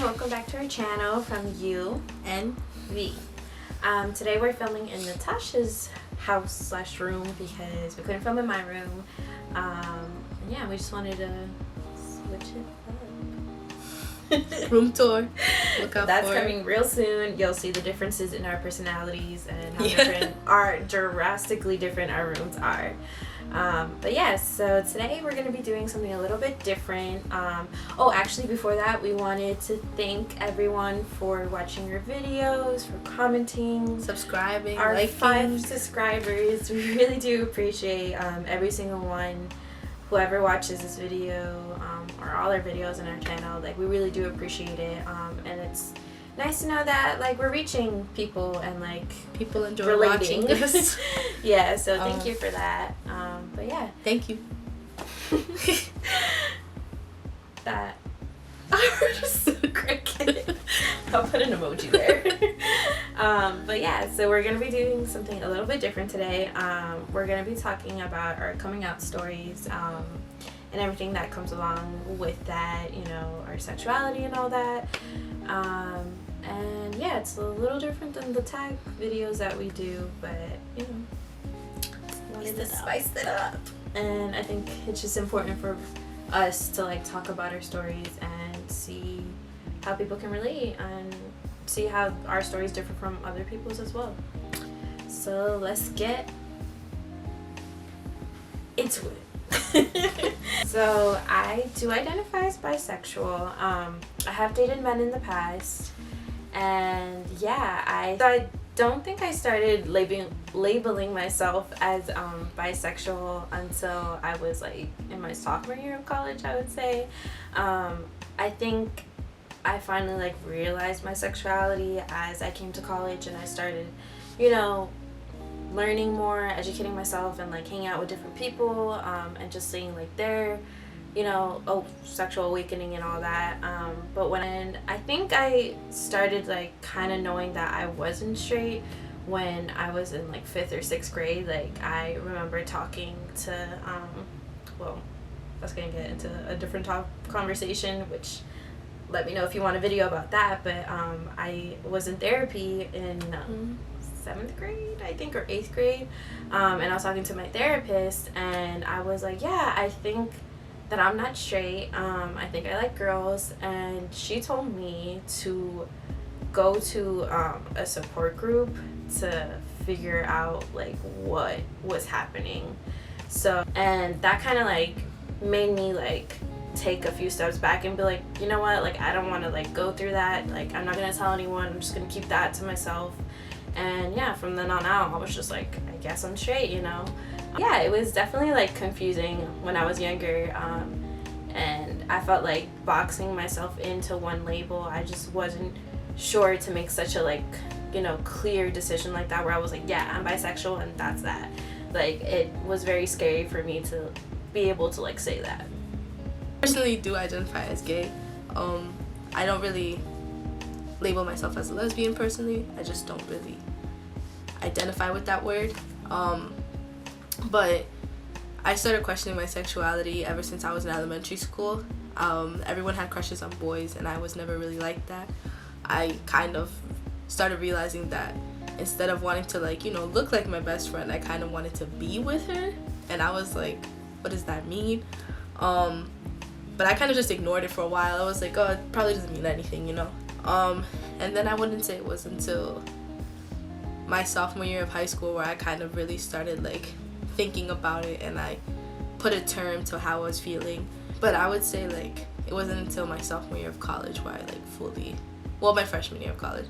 welcome back to our channel from U and V. Today we're filming in Natasha's house / room because we couldn't film in my room. And yeah, we just wanted to switch it up. room tour. Look out That's for coming real soon. You'll see the differences in our personalities and how drastically different our rooms are. But yeah, so today we're going to be doing something a little bit different. Actually before that, we wanted to thank everyone for watching our videos, for commenting, subscribing, our liking. 5 subscribers. We really do appreciate every single one, whoever watches this video, or all our videos on our channel. Like, we really do appreciate it, and it's nice to know that like we're reaching people and like people enjoy relating. watching this. Yeah, so thank you for that. But yeah, thank you. That just so cricket. I'll put an emoji there. But yeah, so we're gonna be doing something a little bit different today. We're gonna be talking about our coming out stories, and everything that comes along with that, you know, our sexuality and all that. And yeah, it's a little different than the tag videos that we do, but you know, wanted to spice it up. And I think it's just important for us to like talk about our stories and see how people can relate and see how our stories differ from other people's as well. So let's get into it. So I do identify as bisexual. I have dated men in the past, and yeah, I don't think I started labeling myself as bisexual until I was like in my sophomore year of college, I would say. I think I finally like realized my sexuality as I came to college and I started, you know, learning more, educating myself, and like hanging out with different people, and just seeing like their, you know, sexual awakening and all that. But when I think I started like kind of knowing that I wasn't straight when I was in like 5th or 6th grade. Like, I remember talking to that's gonna get into a different conversation, which let me know if you want a video about that. But I was in therapy in 7th grade, I think, or 8th grade, and I was talking to my therapist, and I was like, yeah, I think that I'm not straight. I think I like girls. And she told me to go to a support group to figure out like what was happening. So, and that kind of like made me like take a few steps back and be like, you know what, like I don't want to like go through that. Like, I'm not gonna tell anyone. I'm just gonna keep that to myself. And yeah, from then on out, I was just like, I guess I'm straight, you know. Yeah, it was definitely like confusing when I was younger, and I felt like boxing myself into one label. I just wasn't sure to make such a like, you know, clear decision like that, where I was like, yeah, I'm bisexual and that's that. Like, it was very scary for me to be able to like say that. I personally do identify as gay. I don't really label myself as a lesbian personally. I just don't really identify with that word. But I started questioning my sexuality ever since I was in elementary school. Everyone had crushes on boys, and I was never really like that. I kind of started realizing that instead of wanting to like, you know, look like my best friend, I kind of wanted to be with her. And I was like, what does that mean? But I kind of just ignored it for a while. I was like, oh, it probably doesn't mean anything, you know. And then I wouldn't say it was until my sophomore year of high school where I kind of really started like thinking about it, and I put a term to how I was feeling. But I would say like it wasn't until my sophomore year of college where I like fully, my freshman year of college,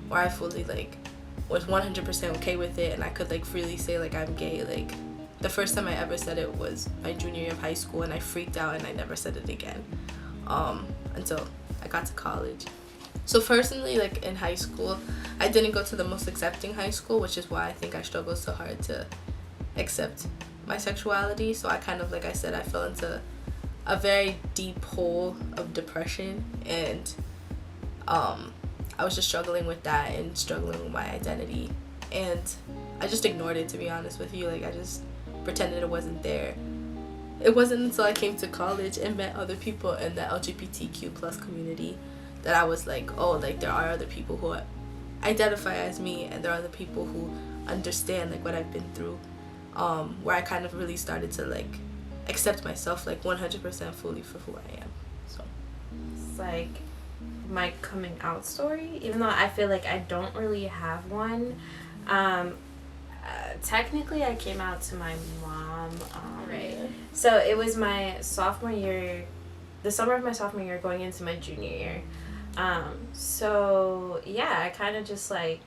where I fully like was 100% okay with it, and I could like freely say like I'm gay. Like, the first time I ever said it was my junior year of high school, and I freaked out and I never said it again until I got to college. So personally, like in high school, I didn't go to the most accepting high school, which is why I think I struggled so hard to accept my sexuality. So I kind of, like I said, I fell into a very deep hole of depression, and I was just struggling with that and struggling with my identity, and I just ignored it, to be honest with you. Like, I just pretended it wasn't there. It wasn't until I came to college and met other people in the LGBTQ plus community that I was like, oh, like there are other people who identify as me, and there are other people who understand like what I've been through, where I kind of really started to like accept myself like 100% fully for who I am. So it's like my coming out story, even though I feel like I don't really have one. Technically I came out to my mom, right. So it was my sophomore year, the summer of my sophomore year going into my junior year. So yeah, I kind of just like,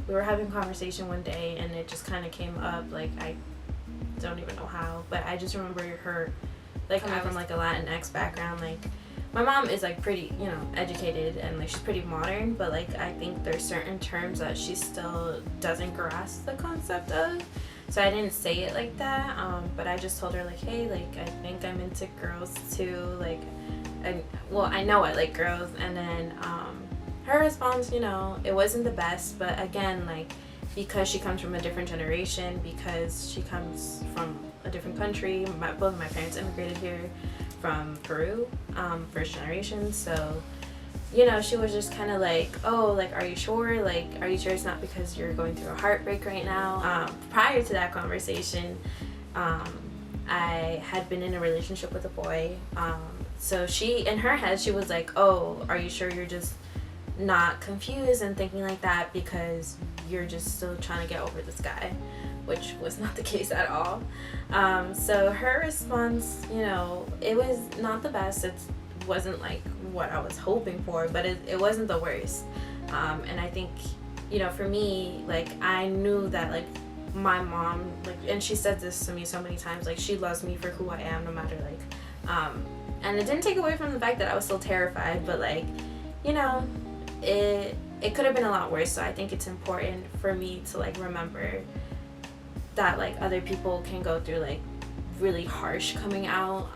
we were having a conversation one day and it just kind of came up, like I don't even know how, but I just remember her, like I'm from like a Latinx background, like my mom is like pretty, you know, educated and like she's pretty modern, but like I think there's certain terms that she still doesn't grasp the concept of. So I didn't say it like that, but I just told her like, hey, like I think I'm into girls too, like I know I like girls. And then her response, you know, it wasn't the best, but again, like because she comes from a different generation, because she comes from a different country, both of my parents immigrated here from Peru, first generation, so you know, she was just kind of like, oh, like, are you sure? Like, are you sure it's not because you're going through a heartbreak right now? Prior to that conversation, I had been in a relationship with a boy. So she, in her head, she was like, oh, are you sure you're just not confused and thinking like that because you're just still trying to get over this guy? Which was not the case at all. So her response, you know, it was not the best. It wasn't like what I was hoping for, but it wasn't the worst. And I think, you know, for me, like I knew that like my mom, like, and she said this to me so many times, like she loves me for who I am no matter like, and it didn't take away from the fact that I was still terrified, but like, you know, it could have been a lot worse. So I think it's important for me to like remember that like other people can go through like really harsh coming out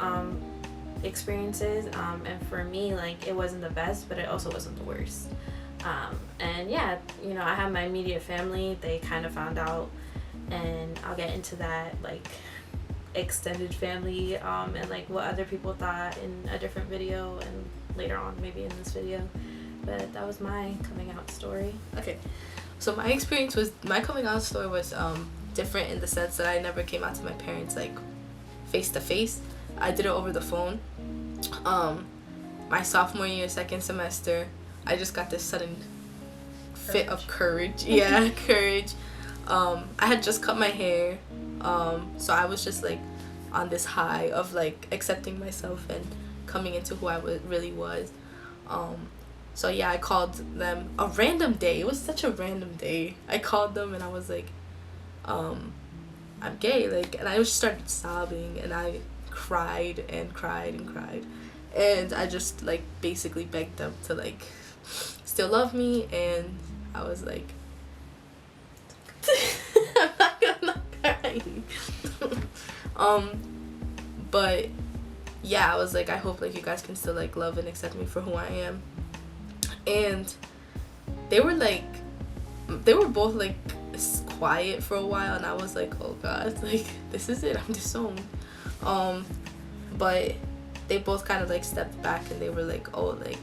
experiences, and for me, like it wasn't the best, but it also wasn't the worst. And yeah, you know, I have my immediate family, they kind of found out, and I'll get into that like extended family and like what other people thought in a different video and later on maybe in this video. But that was my coming out story. Okay, so my experience was, my coming out story was different in the sense that I never came out to my parents like face to face. I did it over the phone. My sophomore year, second semester, I just got this sudden fit of courage. Yeah, courage. I had just cut my hair, so I was just like on this high of like accepting myself and coming into who I really was. So yeah, I called them a random day. It was such a random day. I called them and I was like, I'm gay, like, and I just started sobbing and I cried and cried and cried, and I just like basically begged them to like still love me, and I was like I'm not crying. But yeah, I was like, I hope like you guys can still like love and accept me for who I am. And they were both like quiet for a while, and I was like, oh god, like this is it, I'm disowned. But they both kind of like stepped back and they were like, oh, like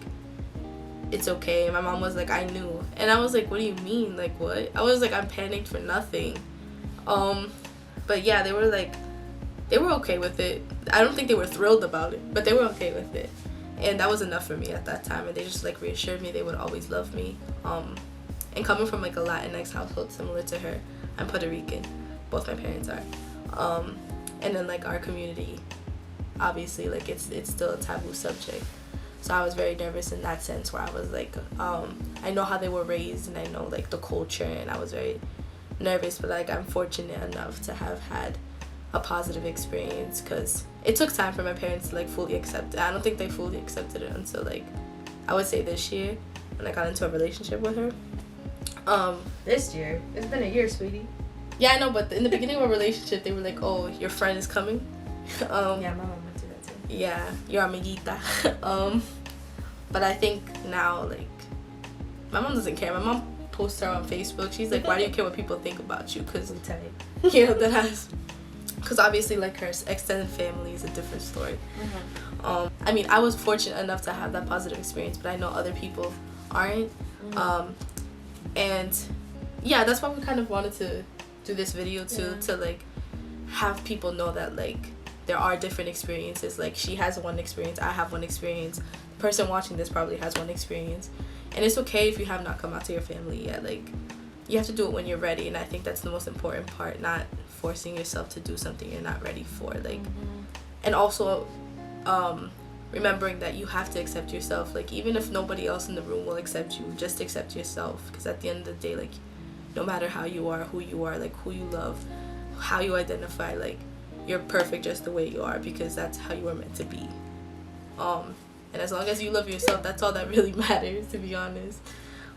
it's okay. And my mom was like, I knew. And I was like, what do you mean, like what? I was like, I'm panicked for nothing. But yeah, they were okay with it. I don't think they were thrilled about it, but they were okay with it, and that was enough for me at that time. And they just like reassured me they would always love me. And coming from like a Latinx household similar to her, I'm Puerto Rican, both my parents are, and then like our community, obviously like it's still a taboo subject. So I was very nervous in that sense, where I was like, I know how they were raised and I know like the culture, and I was very nervous, but like I'm fortunate enough to have had a positive experience, because it took time for my parents to like fully accept it. I don't think they fully accepted it until like I would say this year, when I got into a relationship with her. This year? It's been a year, sweetie. Yeah, I know, but in the beginning of a relationship, they were like, oh, your friend is coming. Yeah, my mom went through that too. Yeah, your amiguita. But I think now, like, my mom doesn't care. My mom posts her on Facebook. She's like, why do you care what people think about you? Because, you know, that has... because obviously like her extended family is a different story. Mm-hmm. I mean, I was fortunate enough to have that positive experience, but I know other people aren't. Mm-hmm. And yeah, that's why we kind of wanted to do this video too, to like have people know that like there are different experiences. Like she has one experience, I have one experience, the person watching this probably has one experience, and it's okay if you have not come out to your family yet. Like you have to do it when you're ready, and I think that's the most important part, not forcing yourself to do something you're not ready for. Like and also remembering that you have to accept yourself. Like even if nobody else in the room will accept you, just accept yourself, because at the end of the day, like no matter how you are, who you are, like who you love, how you identify, like you're perfect just the way you are, because that's how you are meant to be. And as long as you love yourself, that's all that really matters, to be honest.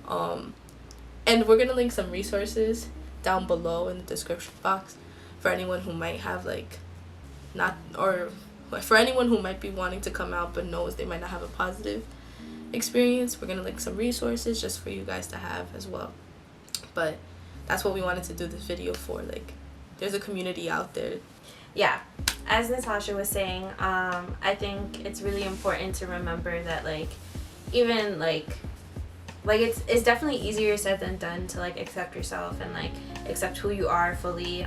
And we're gonna link some resources down below in the description box for anyone who might have like not, or for anyone who might be wanting to come out but knows they might not have a positive experience. We're gonna link some resources just for you guys to have as well. But that's what we wanted to do this video for. Like there's a community out there. Yeah, as Natasha was saying, I think it's really important to remember that like even like it's definitely easier said than done to like accept yourself and like accept who you are fully,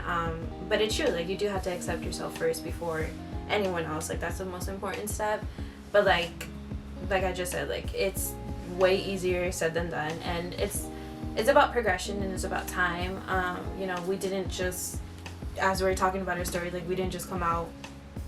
but it's true, like you do have to accept yourself first before anyone else. Like that's the most important step. But like I just said, like it's way easier said than done, and it's about progression and it's about time. You know, we didn't just, as we were talking about our story, like we didn't just come out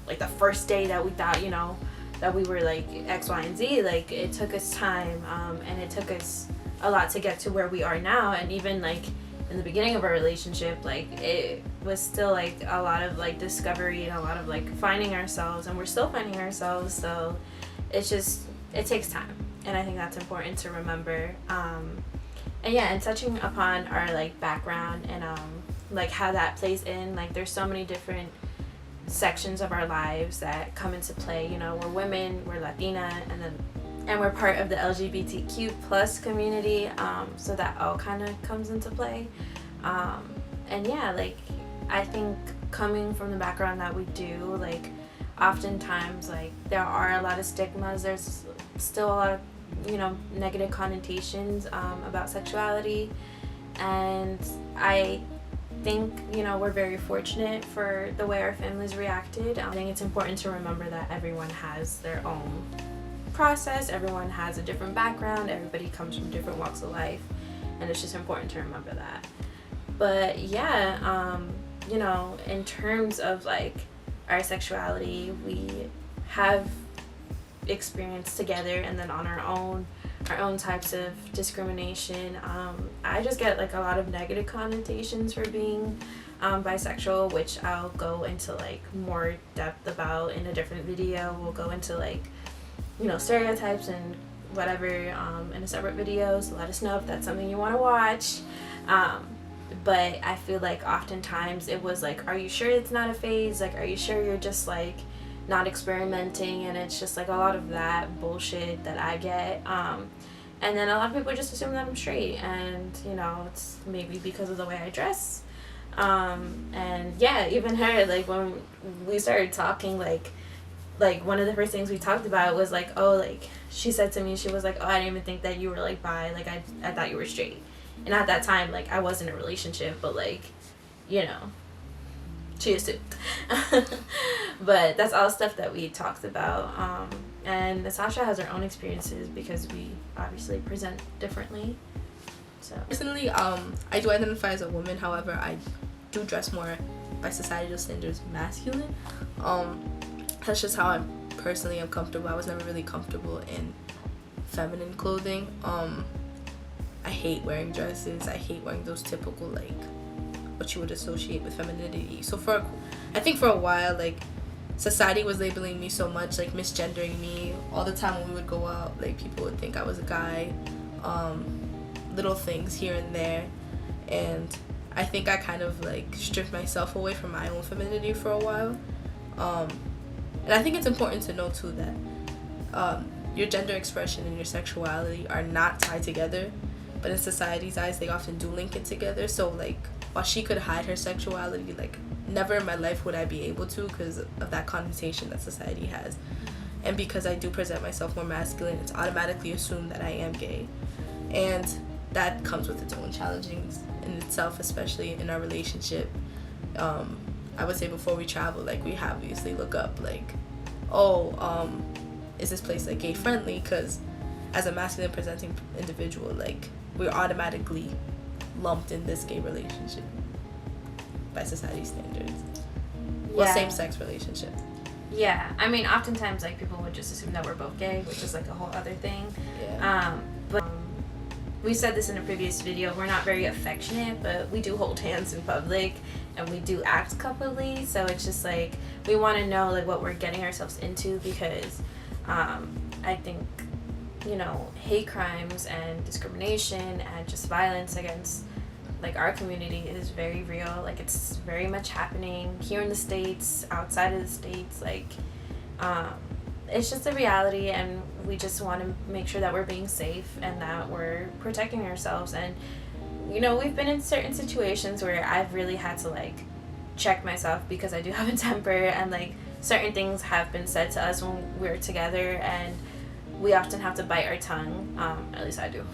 like the first day that we thought, you know, that we were like X, Y, and Z. Like it took us time, and it took us a lot to get to where we are now. And even like in the beginning of our relationship, like it was still like a lot of like discovery and a lot of like finding ourselves, and we're still finding ourselves. So it's just, it takes time, and I think that's important to remember. And yeah, and touching upon our like background and like how that plays in, like there's so many different sections of our lives that come into play. You know, we're women, we're Latina, and we're part of the LGBTQ plus community, so that all kind of comes into play. And yeah, like I think coming from the background that we do, like oftentimes like there are a lot of stigmas, there's still a lot of, you know, negative connotations about sexuality, and I think, you know, we're very fortunate for the way our families reacted. I think it's important to remember that everyone has their own process, everyone has a different background, everybody comes from different walks of life, and it's just important to remember that. But yeah, you know, in terms of like our sexuality, we have experienced together, and then on our own types of discrimination. I just get like a lot of negative connotations for being bisexual, which I'll go into like more depth about in a different video. We'll go into like, you know, stereotypes and whatever in a separate video, so let us know if that's something you want to watch. But I feel like oftentimes it was like, are you sure it's not a phase? Like, are you sure you're just like not experimenting? And it's just like a lot of that bullshit that I get. And then a lot of people just assume that I'm straight, and you know, it's maybe because of the way I dress. And yeah, even her, like when we started talking, like one of the first things we talked about was like, oh, like she said to me, she was like, oh, I didn't even think that you were like bi, like I thought you were straight. And at that time, like I was in a relationship, but like, you know, she assumed. But that's all stuff that we talked about. And Natasha has her own experiences because we obviously present differently. So personally, I do identify as a woman. However, I do dress more by societal standards masculine. That's just how I personally am comfortable. I was never really comfortable in feminine clothing. I hate wearing dresses. I hate wearing those typical like what you would associate with femininity. So I think for a while, like society was labeling me so much, like misgendering me all the time when we would go out. Like people would think I was a guy, little things here and there, and I think I kind of like stripped myself away from my own femininity for a while. And I think it's important to know too that your gender expression and your sexuality are not tied together. but in society's eyes they often do link it together. So like while she could hide her sexuality, like never in my life would I be able to because of that connotation that society has. And because I do present myself more masculine, it's automatically assumed that I am gay. And that comes with its own challenges in itself, especially in our relationship. I would say before we travel, like we obviously look up like, is this place like gay friendly? Because as a masculine presenting individual, like we're automatically lumped in this gay relationship by society standards. Well, same-sex relationship. Yeah, I mean, oftentimes, like, people would just assume that we're both gay, which is, like, a whole other thing. Yeah. But we said this in a previous video, we're not very affectionate, but we do hold hands in public, and we do act couplely, so it's just, like, we want to know, like, what we're getting ourselves into, because I think, you know, hate crimes and discrimination and just violence against, like, our community is very real. Like, it's very much happening here in the States, outside of the States. Like, it's just a reality, and we just want to make sure that we're being safe and that we're protecting ourselves. And, you know, we've been in certain situations where I've really had to, like, check myself because I do have a temper, and, like, certain things have been said to us when we're together, and we often have to bite our tongue, at least I do,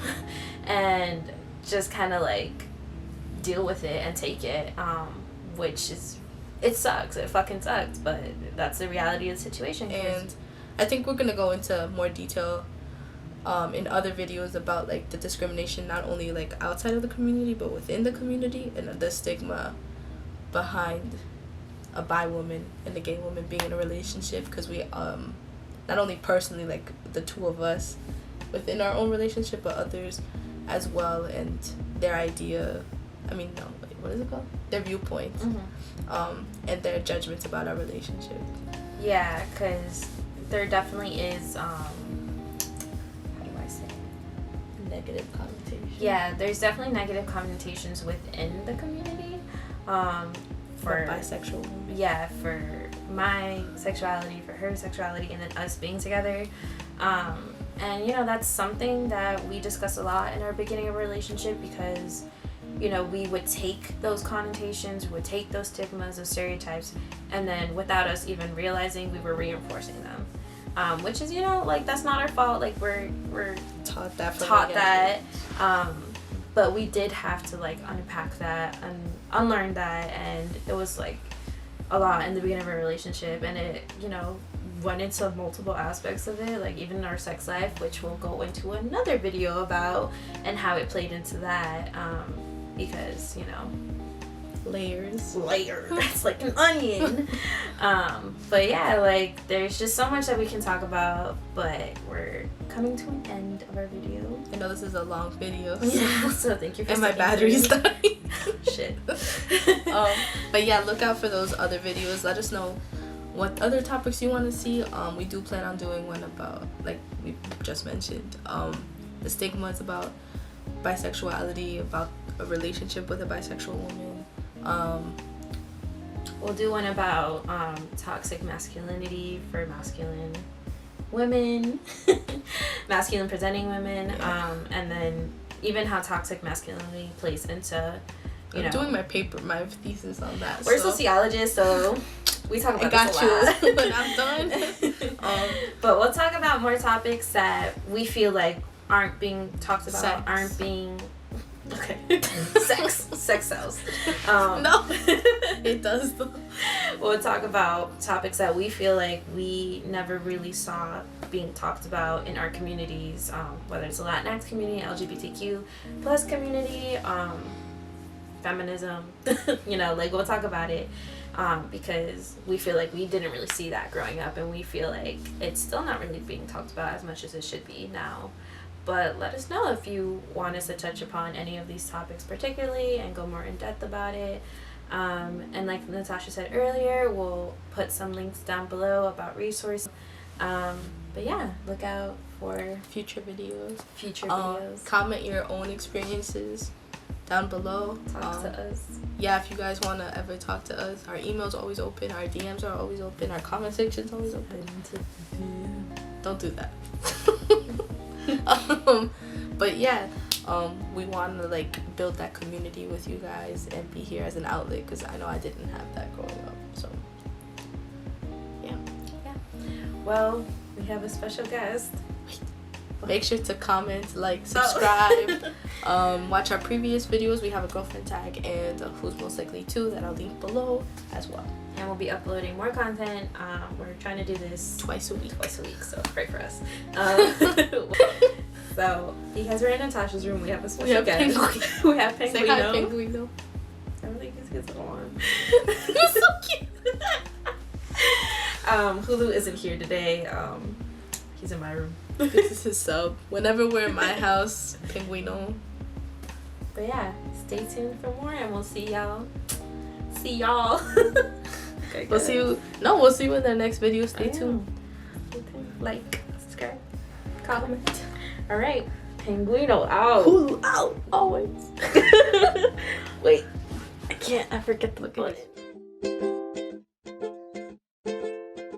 and just kind of, like, deal with it and take it, which is, it sucks, it fucking sucks, but that's the reality of the situation. And I think we're gonna go into more detail in other videos about like the discrimination not only like outside of the community but within the community, and the stigma behind a bi woman and a gay woman being in a relationship, because we not only personally, like the two of us within our own relationship, but others as well, and their idea, what is it called? Their viewpoints, and their judgments about our relationship. Yeah, because there definitely is, how do I say it? Negative connotations. Yeah, there's definitely negative connotations within the community. For bisexual women. Yeah, for my sexuality, for her sexuality, and then us being together. And, you know, that's something that we discuss a lot in our beginning of a relationship, because, you know, we would take those connotations, we would take those stigmas, those stereotypes, and then without us even realizing, we were reinforcing them. Which is, you know, like, that's not our fault. Like, we're taught that. But we did have to, like, unpack that and unlearn that, and it was, like, a lot in the beginning of our relationship, and it, you know, went into multiple aspects of it, like even our sex life, which we'll go into another video about, and how it played into that, because, you know, layers it's like an onion. But yeah, like, there's just so much that we can talk about, but we're coming to an end of our video. I know this is a long video, so thank you for and my battery's dying. Shit. But yeah, look out for those other videos. Let us know what other topics you want to see. We do plan on doing one about, like we just mentioned, the stigmas about bisexuality, about a relationship with a bisexual woman. We'll do one about toxic masculinity for masculine women, masculine presenting women, and then even how toxic masculinity plays into, you know. I'm doing my thesis on that. We're sociologists, so we talk about this a lot. When I'm done. But we'll talk about more topics that we feel like aren't being talked about, aren't being... Okay. Sex sells. No, it does though. We'll talk about topics that we feel like we never really saw being talked about in our communities, whether it's the Latinx community, LGBTQ plus community, feminism, you know, like, we'll talk about it, because we feel like we didn't really see that growing up, and we feel like it's still not really being talked about as much as it should be now. But let us know if you want us to touch upon any of these topics particularly and go more in depth about it. And like Natasha said earlier, we'll put some links down below about resources. But yeah, look out for future videos. Comment your own experiences down below. Talk to us. Yeah, if you guys want to ever talk to us, our email's always open, our DMs are always open, our comment section's always open. Don't do that. But yeah, We want to like build that community with you guys and be here as an outlet, because I know I didn't have that growing up. So yeah. Well, we have a special guest. Make sure to comment, like, subscribe. Watch our previous videos. We have a girlfriend tag and who's most likely to that I'll link below as well. And we'll be uploading more content. We're trying to do this Twice a week, so pray for us. So because we're in Natasha's room, we have a special guest. We have Pinguino. Say hi, Pinguino. I don't think this gets on. He's so cute. Hulu isn't here today. He's in my room. This is his sub. Whenever we're in my house, Pinguino. But yeah, stay tuned for more, and we'll see y'all. Okay, We'll see you. No, we'll see you in the next video. Stay tuned. Like, subscribe, comment. All right, Pinguino out. Hulu out always. Wait, I can't. I forget the button.